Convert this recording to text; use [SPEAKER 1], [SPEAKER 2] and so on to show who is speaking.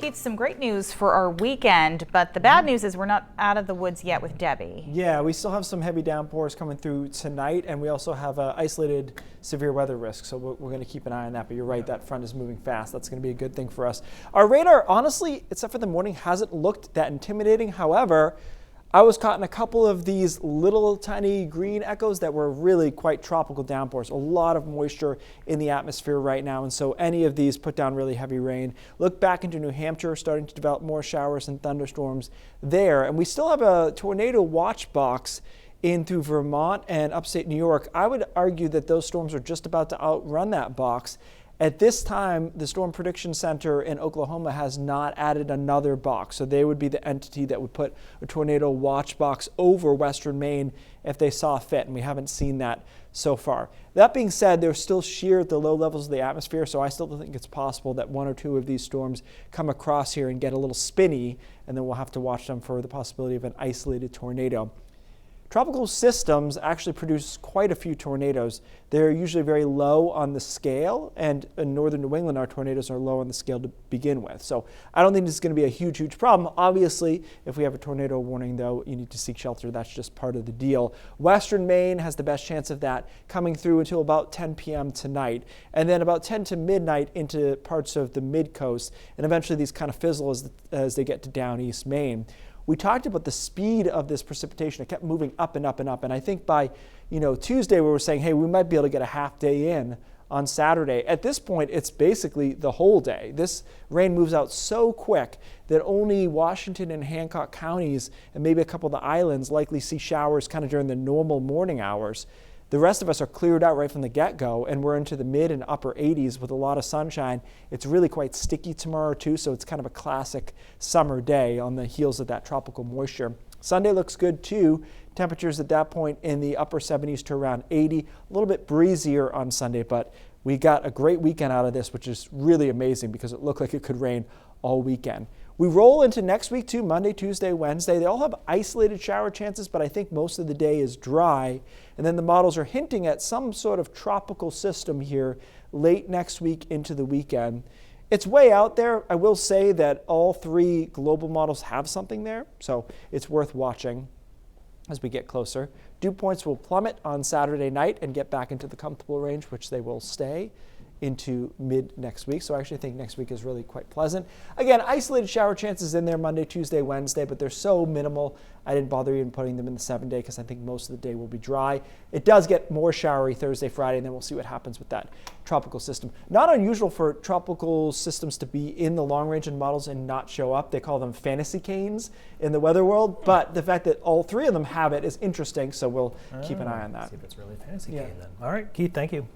[SPEAKER 1] Keith, some great news for our weekend, but the bad news is we're not out of the woods yet with Debbie.
[SPEAKER 2] Yeah, we still have some heavy downpours coming through tonight, and we also have isolated severe weather risk, so we're going to keep an eye on that. But you're right, that front is moving fast. That's going to be a good thing for us. Our radar, honestly, except for the morning, hasn't looked that intimidating. However, I was caught in a couple of these little tiny green echoes that were really quite tropical downpours. A lot of moisture in the atmosphere right now, and so any of these put down really heavy rain. Look back into New Hampshire, starting to develop more showers and thunderstorms there. And we still have a tornado watch box in through Vermont and upstate New York. I would argue that those storms are just about to outrun that box. At this time, the Storm Prediction Center in Oklahoma has not added another box, so they would be the entity that would put a tornado watch box over western Maine if they saw fit, and we haven't seen that so far. That being said, they're still sheer at the low levels of the atmosphere, so I still think it's possible that one or two of these storms come across here and get a little spinny, and then we'll have to watch them for the possibility of an isolated tornado. Tropical systems actually produce quite a few tornadoes. They're usually very low on the scale, and in northern New England, our tornadoes are low on the scale to begin with. So I don't think this is going to be a huge problem. Obviously, if we have a tornado warning, though, you need to seek shelter. That's just part of the deal. Western Maine has the best chance of that coming through until about 10 p.m. tonight, and then about 10 to midnight into parts of the mid-coast, and eventually these kind of fizzle as they get to down East Maine. We talked about the speed of this precipitation. It kept moving up and up and up. And I think by Tuesday we were saying, hey, we might be able to get a half day in on Saturday. At this point, it's basically the whole day. This rain moves out so quick that only Washington and Hancock counties and maybe a couple of the islands likely see showers kind of during the normal morning hours. The rest of us are cleared out right from the get-go, and we're into the mid and upper 80s with a lot of sunshine. It's really quite sticky tomorrow, too, so it's kind of a classic summer day on the heels of that tropical moisture. Sunday looks good, too. Temperatures at that point in the upper 70s to around 80. A little bit breezier on Sunday, but we got a great weekend out of this, which is really amazing because it looked like it could rain all weekend. We roll into next week, too, Monday, Tuesday, Wednesday. They all have isolated shower chances, but I think most of the day is dry. And then the models are hinting at some sort of tropical system here late next week into the weekend. It's way out there. I will say that all three global models have something there, so it's worth watching as we get closer. Dew points will plummet on Saturday night and get back into the comfortable range, which they will stay into mid next week. So I actually think next week is really quite pleasant. Again, isolated shower chances in there Monday, Tuesday, Wednesday, but they're so minimal. I didn't bother even putting them in the 7-day because I think most of the day will be dry. It does get more showery Thursday, Friday, and then we'll see what happens with that tropical system. Not unusual for tropical systems to be in the long range and models and not show up. They call them fantasy canes in the weather world, but the fact that all three of them have it is interesting, so we'll keep an eye on that.
[SPEAKER 3] See if it's really fantasy cane then. All right, Keith, thank you.